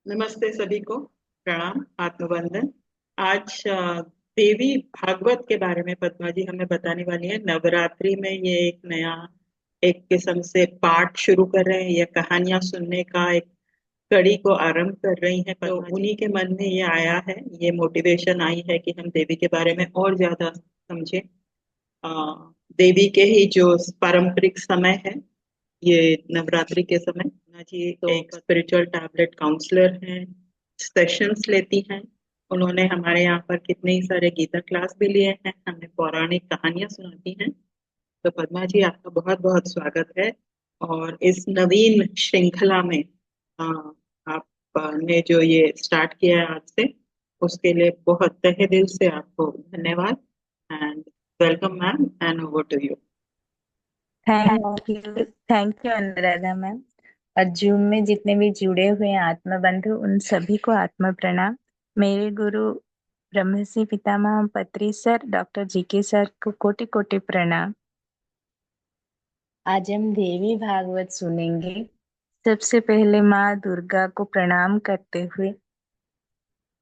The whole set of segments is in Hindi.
नमस्ते सभी को। प्रणाम, आत्मवंदन। आज देवी भागवत के बारे में पद्मा जी हमें बताने वाली है। नवरात्रि में ये एक नया, एक किस्म से पाठ शुरू कर रहे हैं, ये कहानियां सुनने का एक कड़ी को आरंभ कर रही हैं। तो उन्हीं के मन में ये आया है, ये मोटिवेशन आई है कि हम देवी के बारे में और ज्यादा समझें। अ, देवी के ही जो पारंपरिक समय है, ये नवरात्रि के समय ना जी, तो एक स्पिरिचुअल टैबलेट काउंसलर हैं, सेशंस लेती हैं। उन्होंने हमारे यहाँ पर कितने ही सारे गीता क्लास भी लिए हैं, हमें पौराणिक कहानियां सुनाती हैं। तो पद्मा जी, आपका बहुत बहुत स्वागत है। और इस नवीन श्रृंखला में अ, आपने जो ये स्टार्ट किया है आज से, उसके लिए बहुत तहे दिल से आपको धन्यवाद। And welcome ma'am, and over to you. Thank you Anuradha ma'am. और जूम में जितने भी जुड़े हुए हैं आत्मा बंधु, उन सभी को आत्मा प्रणाम। मेरे गुरु ब्रह्मश्री पितामह पत्री सर, डॉक्टर जीके सर को कोटि कोटि प्रणाम। आज हम देवी भागवत सुनेंगे। सबसे पहले माँ दुर्गा को प्रणाम करते हुए,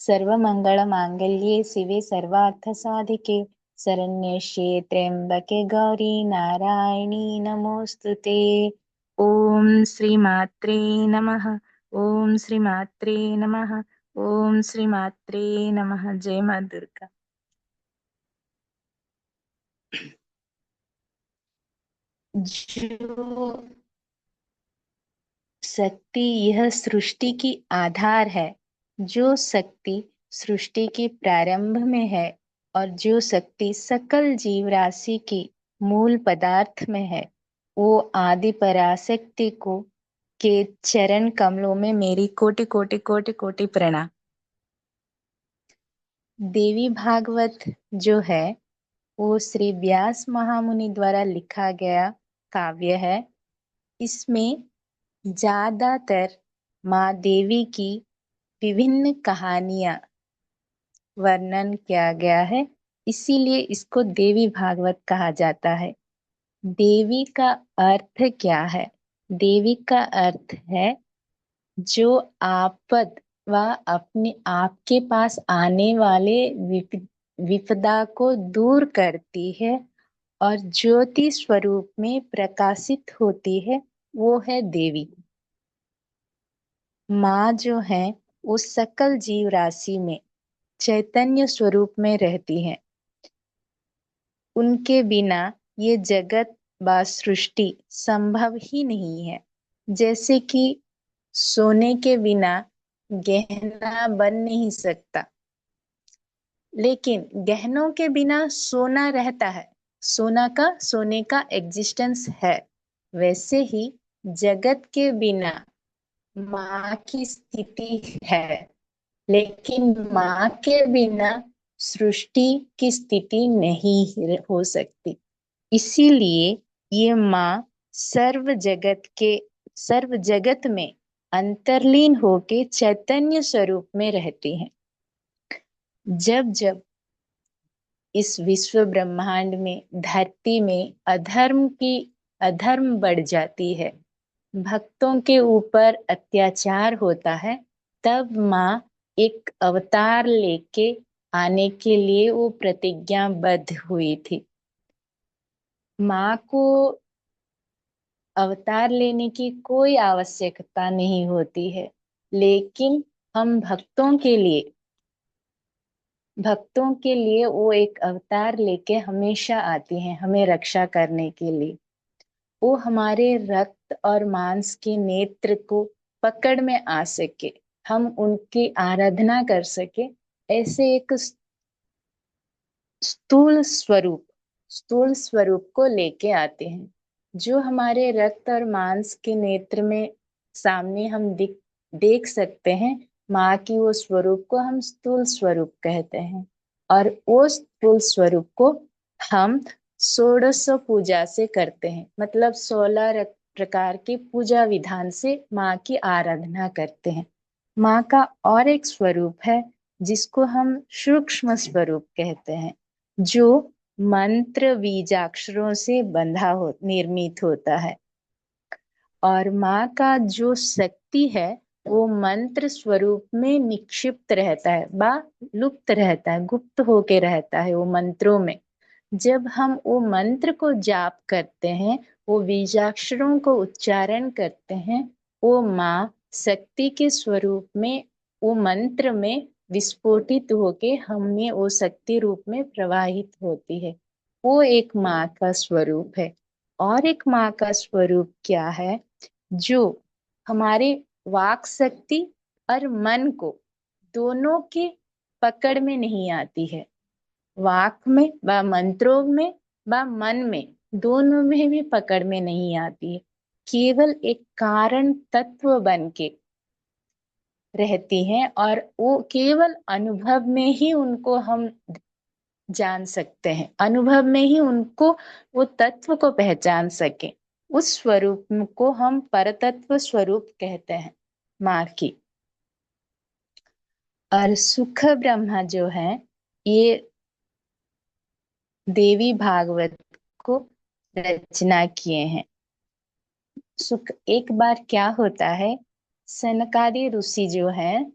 सर्व मंगल मांगल्ये शिवे सर्वार्थ साधिके शरण्ये त्र्यंबके गौरी नारायणी नमोस्तुते। ओम श्री मात्रे नमः। ओम श्री मात्रे नमः। ओम श्री मात्रे नमः। जय माँ दुर्गा। जो शक्ति यह सृष्टि की आधार है, जो शक्ति सृष्टि के प्रारंभ में है और जो शक्ति सकल जीव राशि की मूल पदार्थ में है, वो आदि पराशक्ति को के चरण कमलों में मेरी कोटि कोटि कोटि कोटि प्रणाम। देवी भागवत जो है वो श्री व्यास महामुनि द्वारा लिखा गया काव्य है। इसमें ज्यादातर माँ देवी की विभिन्न कहानियां वर्णन किया गया है, इसीलिए इसको देवी भागवत कहा जाता है। देवी का अर्थ क्या है? देवी का अर्थ है जो आपद व अपने आपके पास आने वाले विपदा को दूर करती है और ज्योति स्वरूप में प्रकाशित होती है, वो है देवी। माँ जो है वो सकल जीव राशि में चैतन्य स्वरूप में रहती है। उनके बिना ये जगत व सृष्टि संभव ही नहीं है। जैसे कि सोने के बिना गहना बन नहीं सकता, लेकिन गहनों के बिना सोना रहता है। सोने का एग्जिस्टेंस है। वैसे ही जगत के बिना माँ की स्थिति है, लेकिन माँ के बिना सृष्टि की स्थिति नहीं हो सकती। इसीलिए ये माँ सर्व जगत में अंतर्लीन होके चैतन्य स्वरूप में रहती हैं। जब जब इस विश्व ब्रह्मांड में, धरती में अधर्म बढ़ जाती है, भक्तों के ऊपर अत्याचार होता है, तब माँ एक अवतार लेके आने के लिए वो प्रतिज्ञाबद्ध हुई थी। माँ को अवतार लेने की कोई आवश्यकता नहीं होती है, लेकिन हम भक्तों के लिए वो एक अवतार लेके हमेशा आती हैं, हमें रक्षा करने के लिए। वो हमारे रक्त और मांस के नेत्र को पकड़ में आ सके, हम उनकी आराधना कर सके, ऐसे एक स्थूल स्वरूप स्थूल स्वरूप को लेके आते हैं, जो हमारे रक्त और मांस के नेत्र में सामने हम देख सकते हैं। माँ की वो स्वरूप को हम स्थूल स्वरूप कहते हैं, और वो स्थूल स्वरूप को हम षोडश पूजा से करते हैं, मतलब 16 प्रकार के पूजा विधान से माँ की आराधना करते हैं। माँ का और एक स्वरूप है जिसको हम सूक्ष्म स्वरूप कहते हैं, जो मंत्र बीजाक्षरों से निर्मित होता है। और माँ का जो शक्ति है वो मंत्र स्वरूप में निक्षिप्त रहता है, बा लुप्त रहता है, गुप्त होके रहता है वो मंत्रों में। जब हम वो मंत्र को जाप करते हैं, वो बीजाक्षरों को उच्चारण करते हैं, वो माँ शक्ति के स्वरूप में, वो मंत्र में विस्फोटित होके हमें वो शक्ति रूप में प्रवाहित होती है। वो एक माँ का स्वरूप है। और एक माँ का स्वरूप क्या है? जो हमारे वाक शक्ति और मन को दोनों की पकड़ में नहीं आती है। वाक में व मंत्रों में व मन में, दोनों में भी पकड़ में नहीं आती है। केवल एक कारण तत्व बन के रहती हैं, और वो केवल अनुभव में ही उनको हम जान सकते हैं, अनुभव में ही उनको, वो तत्व को पहचान सके। उस स्वरूप को हम परतत्व स्वरूप कहते हैं, माँ की। और सुख ब्रह्मा जो है, ये देवी भागवत को रचना किए हैं। सुख, एक बार क्या होता है, सनकादि ऋषि जो है,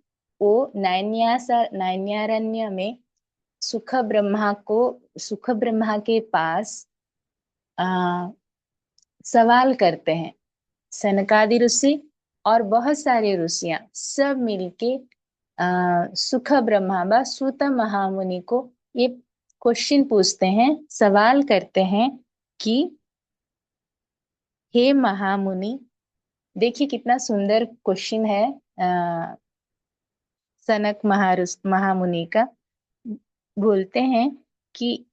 वो नैन्यारण्य में सुख ब्रह्मा के पास आ, सवाल करते हैं। सनकादि ऋषि और बहुत सारे ऋषियां सब मिलके सुख ब्रह्मा व सूत महामुनि को ये क्वेश्चन पूछते हैं, सवाल करते हैं कि हे महामुनि, देखिए कितना सुंदर क्वेश्चन है सनक महामुनि का। बोलते हैं कि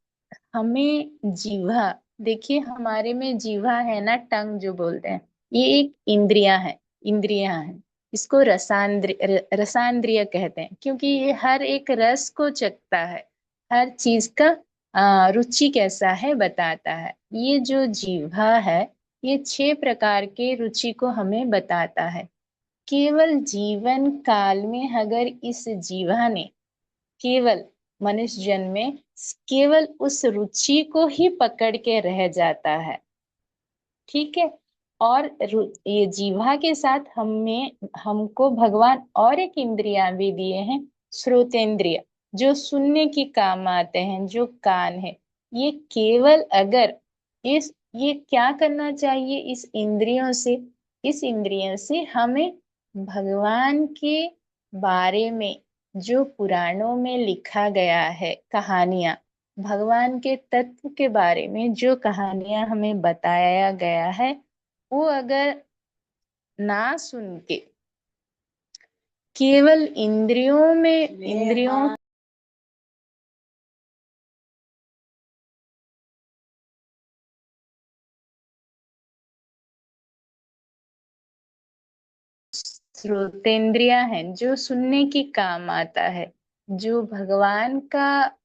हमें जीवा, देखिए हमारे में जीवा है ना, टंग जो बोलते हैं, ये एक इंद्रियां है। इसको रसांद्रिय कहते हैं, क्योंकि ये हर एक रस को चखता है, हर चीज का रुचि कैसा है बताता है। ये जो जीवा है, ये 6 प्रकार के रुचि को हमें बताता है। केवल जीवन काल में अगर इस जीवा ने केवल मनुष्य जन्म में केवल उस रुचि को ही पकड़ के रह जाता है, ठीक है। और ये जीवा के साथ हमको भगवान और एक इंद्रियां भी दिए हैं, श्रोतेंद्रिय, जो सुनने की काम आते हैं, जो कान है। ये केवल अगर ये क्या करना चाहिए इस इंद्रियों से? इस इंद्रियों से हमें भगवान के बारे में, जो पुराणों में लिखा गया है कहानियां, भगवान के तत्व के बारे में जो कहानियां हमें बताया गया है, वो अगर ना सुन के केवल इंद्रियों श्रोतेंद्रिया हैं, जो सुनने की काम आता है, जो भगवान का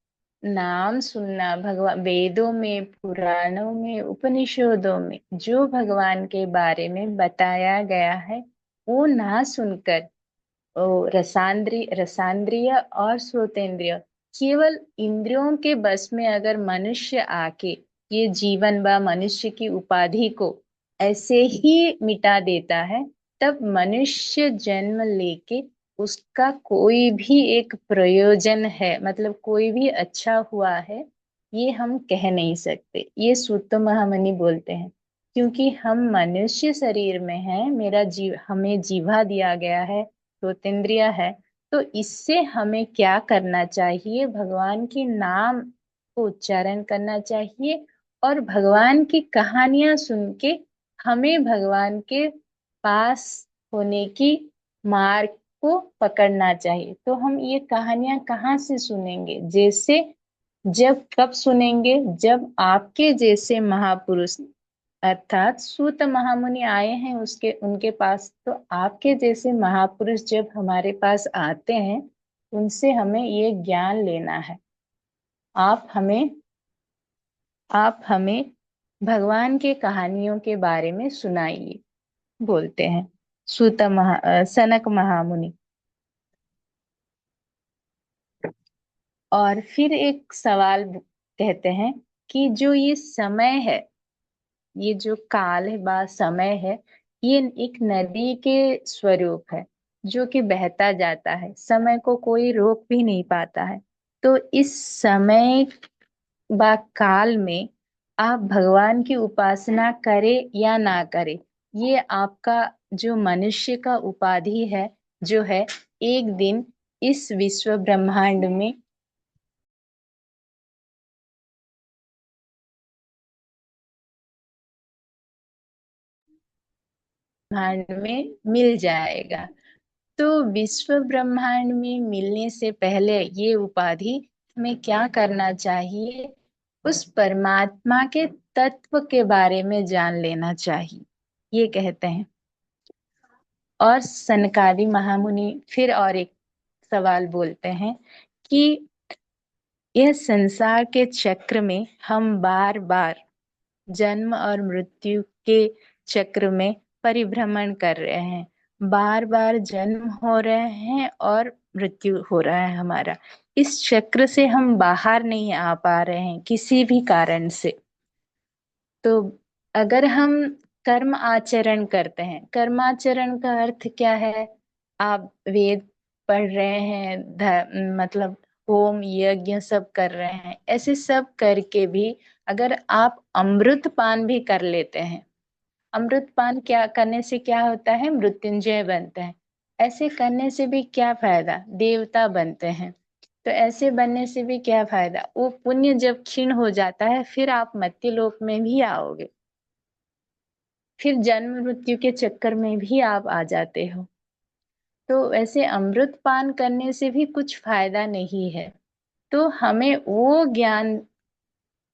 नाम सुनना, भगवान वेदों में, पुराणों में, उपनिषदों में जो भगवान के बारे में बताया गया है, वो ना सुनकर रसांद्रिय और श्रोतेंद्रिय, केवल इंद्रियों के बस में अगर मनुष्य आके ये जीवन व मनुष्य की उपाधि को ऐसे ही मिटा देता है, तब मनुष्य जन्म लेके उसका कोई भी एक प्रयोजन है, मतलब कोई भी अच्छा हुआ है, ये हम कह नहीं सकते। ये सूत महामुनि बोलते हैं। क्योंकि हम मनुष्य शरीर में हैं, हमें जीवा दिया गया है, श्रोतेंद्रिय है, तो इससे हमें क्या करना चाहिए? भगवान के नाम को उच्चारण करना चाहिए, और भगवान की कहानियां सुन के हमें भगवान के पास होने की मार्ग को पकड़ना चाहिए। तो हम ये कहानियां कहाँ से सुनेंगे? जैसे जब कब सुनेंगे? जब आपके जैसे महापुरुष अर्थात सूत महामुनि आए हैं उसके उनके पास, तो आपके जैसे महापुरुष जब हमारे पास आते हैं, उनसे हमें ये ज्ञान लेना है। आप हमें आप हमें भगवान के कहानियों के बारे में सुनाइए, बोलते हैं सनक महामुनि। और फिर एक सवाल कहते हैं कि जो ये समय है, ये जो काल है बा समय है, ये एक नदी के स्वरूप है। जो कि बहता जाता है, समय को कोई रोक भी नहीं पाता है। तो इस समय व काल में आप भगवान की उपासना करें या ना करें, ये आपका जो मनुष्य का उपाधि है, जो है एक दिन इस विश्व ब्रह्मांड में मिल जाएगा। तो विश्व ब्रह्मांड में मिलने से पहले ये उपाधि हमें क्या करना चाहिए? उस परमात्मा के तत्व के बारे में जान लेना चाहिए, ये कहते हैं। और सनकादि महामुनि फिर और एक सवाल बोलते हैं कि यह संसार के चक्र में हम बार बार जन्म और मृत्यु के चक्र में परिभ्रमण कर रहे हैं। बार बार जन्म हो रहे हैं और मृत्यु हो रहा है हमारा। इस चक्र से हम बाहर नहीं आ पा रहे हैं किसी भी कारण से। तो अगर हम कर्म आचरण करते हैं, कर्माचरण का अर्थ क्या है? आप वेद पढ़ रहे हैं, मतलब होम यज्ञ सब कर रहे हैं, ऐसे सब करके भी अगर आप अमृत पान भी कर लेते हैं, अमृत पान क्या करने से क्या होता है? मृत्युंजय बनते हैं। ऐसे करने से भी क्या फायदा? देवता बनते हैं। तो ऐसे बनने से भी क्या फायदा? वो पुण्य जब क्षीण हो जाता है, फिर आप मर्त्य लोक में भी आओगे, फिर जन्म मृत्यु के चक्कर में भी आप आ जाते हो। तो ऐसे अमृत पान करने से भी कुछ फायदा नहीं है। तो हमें वो ज्ञान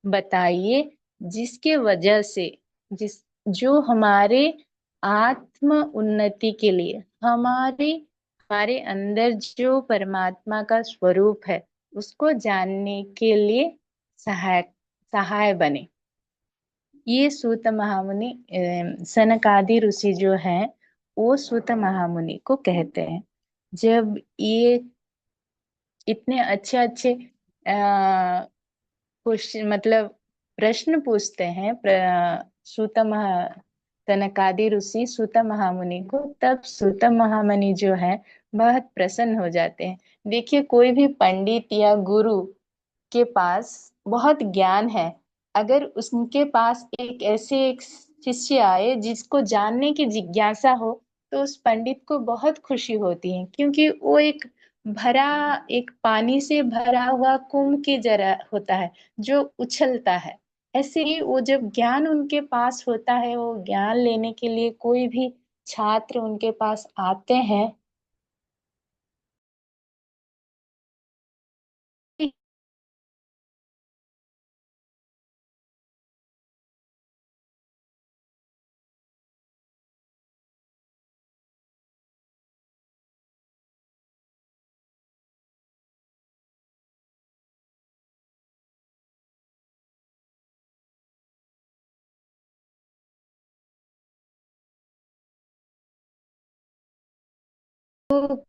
बताइए जिसके वजह से, जिस जो हमारे आत्म उन्नति के लिए, हमारे अंदर जो परमात्मा का स्वरूप है उसको जानने के लिए सहायक सहाय बने। ये सूत महामुनि, सनकादि ऋषि जो हैं, वो सूत महामुनि को कहते हैं। जब ये इतने अच्छे अच्छे मतलब प्रश्न पूछते हैं सूत महा सनकादि ऋषि सूत महामुनि को, तब सूत महामुनि जो है बहुत प्रसन्न हो जाते हैं। देखिए, कोई भी पंडित या गुरु के पास बहुत ज्ञान है, अगर उसके पास एक शिष्य आए जिसको जानने की जिज्ञासा हो, तो उस पंडित को बहुत खुशी होती है, क्योंकि वो भरा एक पानी से भरा हुआ कुंभ की जरा होता है जो उछलता है। ऐसे ही वो जब ज्ञान उनके पास होता है, वो ज्ञान लेने के लिए कोई भी छात्र उनके पास आते हैं,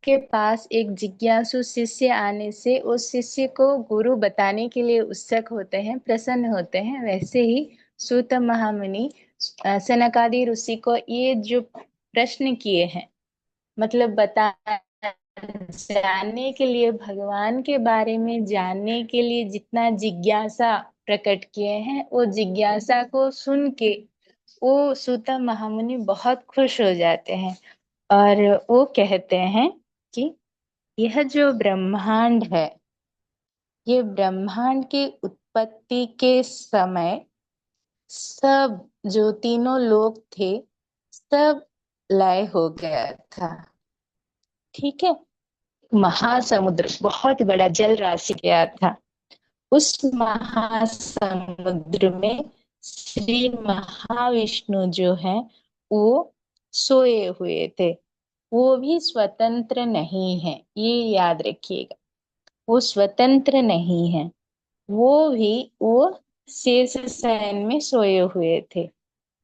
के पास एक जिज्ञासु शिष्य आने से उस शिष्य को गुरु बताने के लिए उत्सुक होते हैं, प्रसन्न होते हैं। वैसे ही सूत महामुनि सनकादि ऋषि को ये जो प्रश्न किए हैं, मतलब जानने के लिए, भगवान के बारे में जानने के लिए जितना जिज्ञासा प्रकट किए हैं, वो जिज्ञासा को सुन के वो सूत महामुनि बहुत खुश हो जाते हैं। और वो कहते हैं कि यह जो ब्रह्मांड है, ये ब्रह्मांड की उत्पत्ति के समय सब जो तीनों लोग थे, सब लय हो गया था। ठीक है। महासमुद्र, बहुत बड़ा जल राशि गया था। उस महासमुद्र में श्री महाविष्णु जो है वो सोए हुए थे। वो भी स्वतंत्र नहीं है, ये याद रखिएगा। वो स्वतंत्र नहीं है, वो शेष शयन में सोए हुए थे।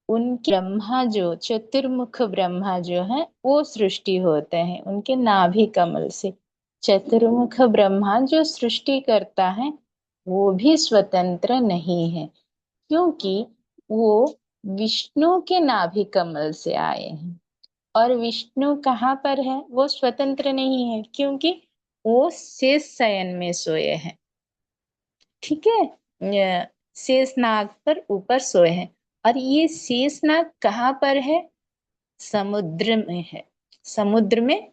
उनके ब्रह्मा जो चतुर्मुख ब्रह्मा जो है वो सृष्टि होते हैं उनके नाभि कमल से। चतुर्मुख ब्रह्मा जो सृष्टि करता है वो भी स्वतंत्र नहीं है, क्योंकि वो विष्णु के नाभि कमल से आए हैं। और विष्णु कहाँ पर है? वो स्वतंत्र नहीं है, क्योंकि वो शेष शयन में सोए हैं। ठीक है, शेषनाग पर ऊपर सोए हैं। और ये शेषनाग कहाँ पर है? समुद्र में है, समुद्र में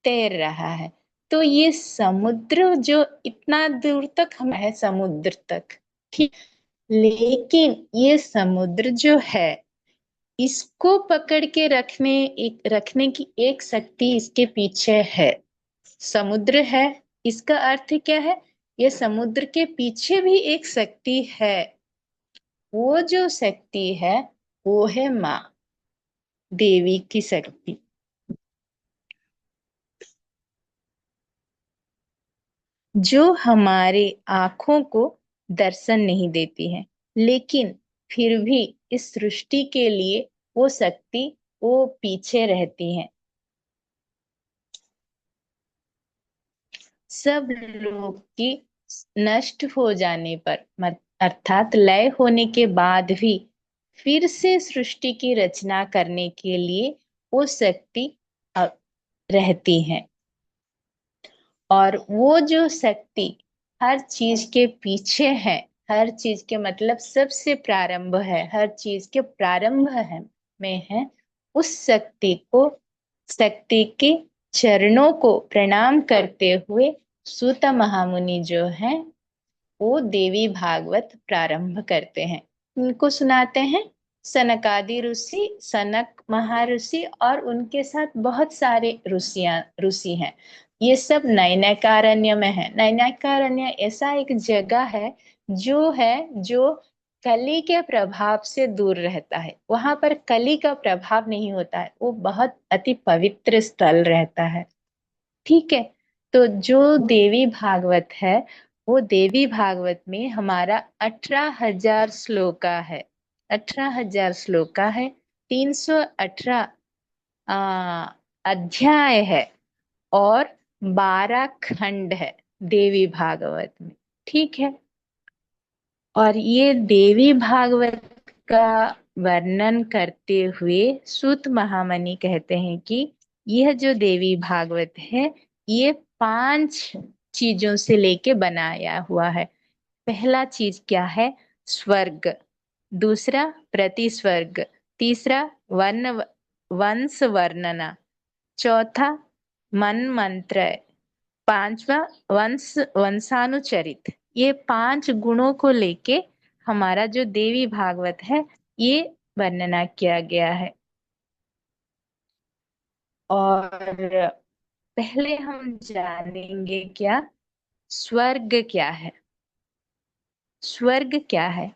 तैर रहा है। तो ये समुद्र जो इतना दूर तक हम है, समुद्र तक, ठीक। लेकिन ये समुद्र जो है, इसको पकड़ के रखने की एक शक्ति इसके पीछे है। समुद्र है, इसका अर्थ क्या है? ये समुद्र के पीछे भी एक शक्ति है। वो जो शक्ति है, वो है माँ, देवी की शक्ति। जो हमारे आंखों को दर्शन नहीं देती है, लेकिन फिर भी इस सृष्टि के लिए वो शक्ति, वो पीछे रहती है। सब लोग की नष्ट हो जाने पर, अर्थात लय होने के बाद भी फिर से सृष्टि की रचना करने के लिए वो शक्ति अ, रहती है। और वो जो शक्ति हर चीज के पीछे है, हर चीज के मतलब सबसे प्रारंभ है, हर चीज के प्रारंभ है में है, उस शक्ति के चरणों को प्रणाम करते हुए सूत महामुनि जो है, वो देवी भागवत प्रारंभ करते हैं। इनको सुनाते हैं सनकादि ऋषि, सनक महर्षि, और उनके साथ बहुत सारे ऋषि हैं। ये सब नैनाकारण्य में है। नैनाकारण्य ऐसा एक जगह है जो कली के प्रभाव से दूर रहता है। वहां पर कली का प्रभाव नहीं होता है, वो बहुत अति पवित्र स्थल रहता है। ठीक है। तो जो देवी भागवत है, वो देवी भागवत में हमारा 18,000 श्लोका है। 18,000 श्लोका है, 318 अध्याय है, और 12 खंड है देवी भागवत में। ठीक है। और ये देवी भागवत का वर्णन करते हुए सूत महामुनि कहते हैं कि यह जो देवी भागवत है, ये 5 चीजों से लेके बनाया हुआ है। पहला चीज क्या है? स्वर्ग। दूसरा प्रतिस्वर्ग। तीसरा वंश वर्णना। चौथा मन मंत्र। पांचवा वंशानुचरित। ये 5 गुणों को लेके हमारा जो देवी भागवत है, ये वर्णना किया गया है। और पहले हम जानेंगे क्या स्वर्ग क्या है। स्वर्ग क्या है?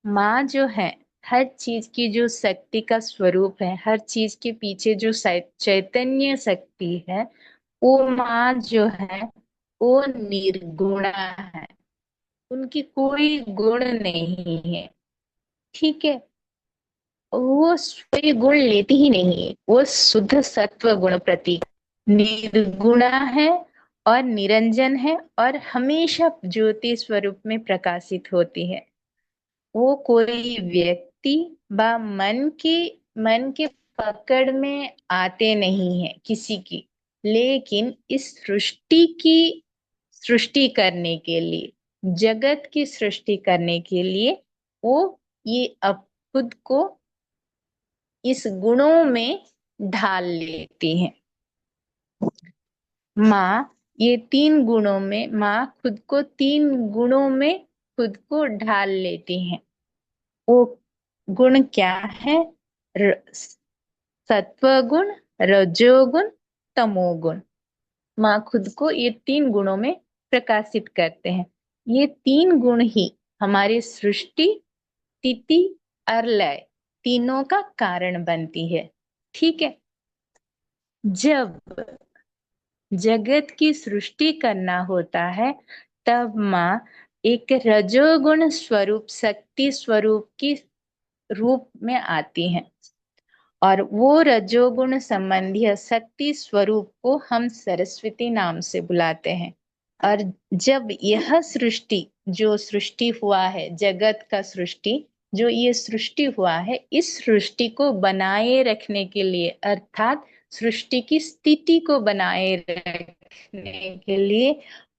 माँ जो है, हर चीज की जो शक्ति का स्वरूप है, हर चीज के पीछे जो चैतन्य शक्ति है, वो माँ जो है, वो निर्गुणा है। उनकी कोई गुण नहीं है। ठीक है। वो कोई गुण लेती ही नहीं है, वो शुद्ध सत्व गुण प्रतीक, निर्गुणा है और निरंजन है, और हमेशा ज्योति स्वरूप में प्रकाशित होती है। वो कोई व्यक्ति व मन के पकड़ में आते नहीं है किसी की, लेकिन इस सृष्टि करने के लिए, जगत की सृष्टि करने के लिए, वो ये अब खुद को इस गुणों में ढाल लेती हैं। माँ ये 3 गुणों में, माँ खुद को 3 गुणों में खुद को ढाल लेती हैं। वो गुण क्या है? सत्वगुण, रजोगुण, तमोगुण। माँ खुद को ये 3 गुणों में प्रकाशित करते हैं। ये 3 गुण ही हमारी सृष्टि, स्थिति और लय तीनों का कारण बनती है। ठीक है। जब जगत की सृष्टि करना होता है, तब माँ एक रजोगुण स्वरूप, शक्ति स्वरूप की रूप में आती हैं। और वो रजोगुण संबंधी शक्ति स्वरूप को हम सरस्वती नाम से बुलाते हैं। और जब यह सृष्टि, जो सृष्टि हुआ है, जगत का सृष्टि, जो ये सृष्टि हुआ है, इस सृष्टि को बनाए रखने के लिए, अर्थात सृष्टि की स्थिति को बनाए रखने के लिए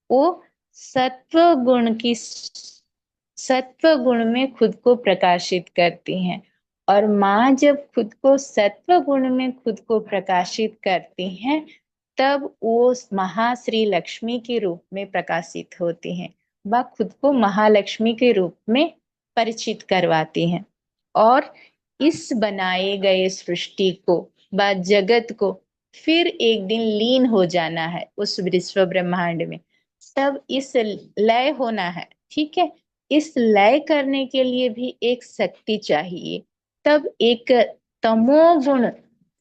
वो सत्व गुण की सत्व गुण में खुद को प्रकाशित करती हैं। और माँ जब खुद को सत्व गुण में खुद को प्रकाशित करती हैं, तब वो महाश्री लक्ष्मी के रूप में प्रकाशित होती हैं। वह खुद को महालक्ष्मी के रूप में परिचित करवाती हैं। और इस बनाए गए सृष्टि को व जगत को फिर एक दिन लीन हो जाना है उस विश्व ब्रह्मांड में। तब इस लय होना है, ठीक है। इस लय करने के लिए भी एक शक्ति चाहिए। तब एक तमोगुण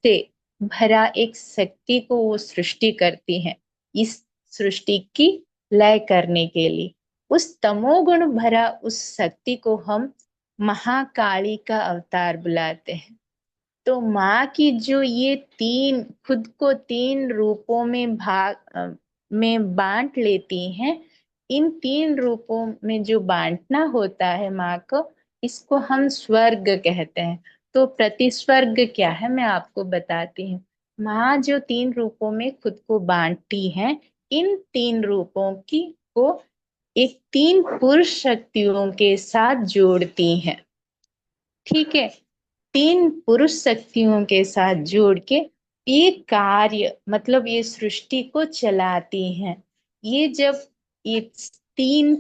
से भरा एक शक्ति को वो सृष्टि करती है इस सृष्टि की लय करने के लिए। उस तमोगुण भरा उस शक्ति को हम महाकाली का अवतार बुलाते हैं। तो माँ की जो ये तीन, खुद को तीन रूपों में में बांट लेती हैं, इन तीन रूपों में जो बांटना होता है माँ को, इसको हम स्वर्ग कहते हैं। तो प्रतिस्वर्ग क्या है मैं आपको बताती हूँ। माँ जो तीन रूपों में खुद को बांटती हैं, इन तीन रूपों की को एक तीन पुरुष शक्तियों के साथ जोड़ती हैं, ठीक है। तीन पुरुष शक्तियों के साथ जोड़ के ये कार्य, मतलब ये सृष्टि को चलाती हैं। ये जब ये तीन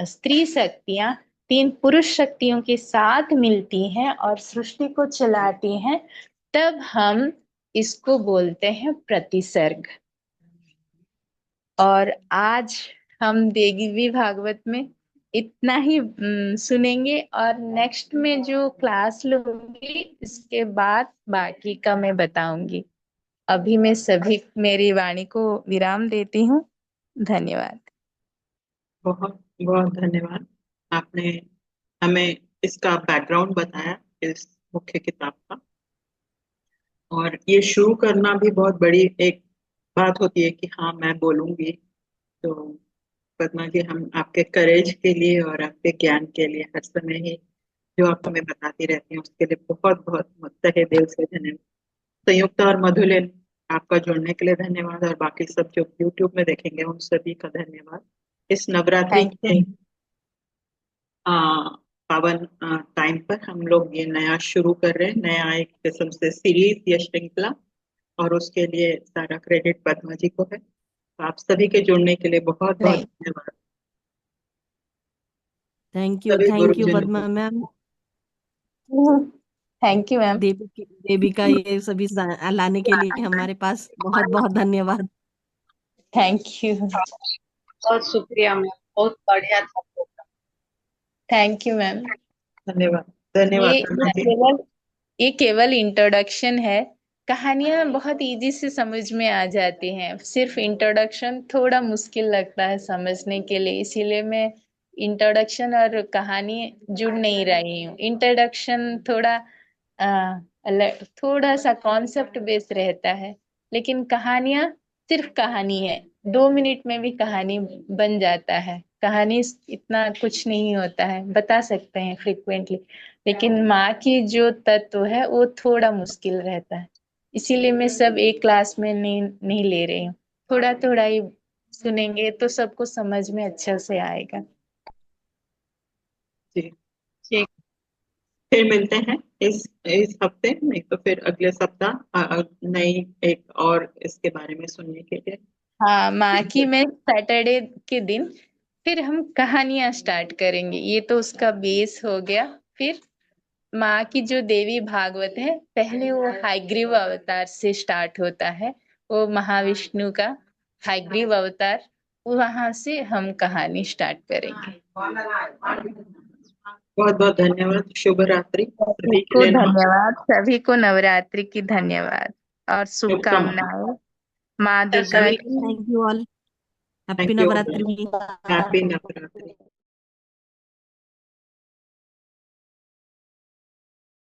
स्त्री शक्तियां तीन पुरुष शक्तियों के साथ मिलती हैं और सृष्टि को चलाती हैं, तब हम इसको बोलते हैं प्रतिसर्ग। और आज हम देवी भागवत में इतना ही सुनेंगे, और नेक्स्ट में जो क्लास लूंगी इसके बाद बाकी का मैं बताऊंगी। अभी मैं सभी मेरी वाणी को विराम देती हूँ। धन्यवाद। बहुत बहुत धन्यवाद। आपने हमें इसका बैकग्राउंड बताया, इस मुख्य किताब का। और ये शुरू करना भी बहुत बड़ी एक बात होती है कि हाँ मैं बोलूंगी। तो पद्मा जी, हम आपके करेज के लिए और आपके ज्ञान के लिए हर समय ही जो आप हमें बताती रहती हैं उसके लिए बहुत बहुत तहे दिल से धन्यवाद। संयुक्त और मधुलिन, आपका जुड़ने के लिए धन्यवाद। और बाकी सब जो यूट्यूब में देखेंगे उन सभी का धन्यवाद। इस नवरात्रि थैंक के यू। आ, पावन टाइम पर हम लोग ये नया शुरू कर रहे हैं, नया एक किस्म से सीरीज या श्रृंखला। और उसके लिए सारा क्रेडिट पद्मा जी को है। तो आप सभी के जुड़ने के लिए बहुत बहुत नहीं, धन्यवाद। सभी थैंक यू गुरुजनों को। Padma ma'am. Thank you ma'am. देवी का ये सभी लाने के लिए हमारे पास बहुत बहुत धन्यवाद। Thank you. बहुत शुक्रिया मैम, बहुत बढ़िया था प्रोग्राम। Thank you ma'am. धन्यवाद धन्यवाद ये पद्मा जी। केवल ये केवल इंट्रोडक्शन है। कहानियां बहुत इजी से समझ में आ जाती हैं, सिर्फ इंट्रोडक्शन थोड़ा मुश्किल लगता है समझने के लिए, इसीलिए मैं इंट्रोडक्शन और कहानी जुड़ नहीं रही हूँ। इंट्रोडक्शन थोड़ा थोड़ा सा कॉन्सेप्ट बेस्ड रहता है, लेकिन कहानियां सिर्फ कहानी है। 2 मिनट में भी कहानी बन जाता है। कहानी इतना कुछ नहीं होता है, बता सकते हैं फ्रिक्वेंटली, लेकिन माँ की जो तत्व है वो थोड़ा मुश्किल रहता है। इसीलिए मैं सब एक क्लास में नहीं ले रही हूँ। थोड़ा थोड़ा ही सुनेंगे तो सबको समझ में अच्छा से आएगा। जी, ठीक। फिर मिलते हैं इस हफ्ते, नहीं तो फिर अगले सप्ताह नई एक और इसके बारे में सुनने के लिए। हाँ, माँ की मैं सैटरडे के दिन फिर हम कहानियां स्टार्ट करेंगे। ये तो उसका बेस हो गया। फिर माँ की जो देवी भागवत है, पहले वो हायग्रीव अवतार से स्टार्ट होता है, वो महाविष्णु का हायग्रीव अवतार, वहां से हम कहानी स्टार्ट करेंगे। बहुत बहुत धन्यवाद। शुभ रात्रि सभी सभी के को लिए। धन्यवाद, सभी को नवरात्रि की धन्यवाद और शुभकामनाएं। शुभकामनाएं माँ दुर्गा सभी की। Thank you all. Happy thank you. Navratri. Happy Navratri.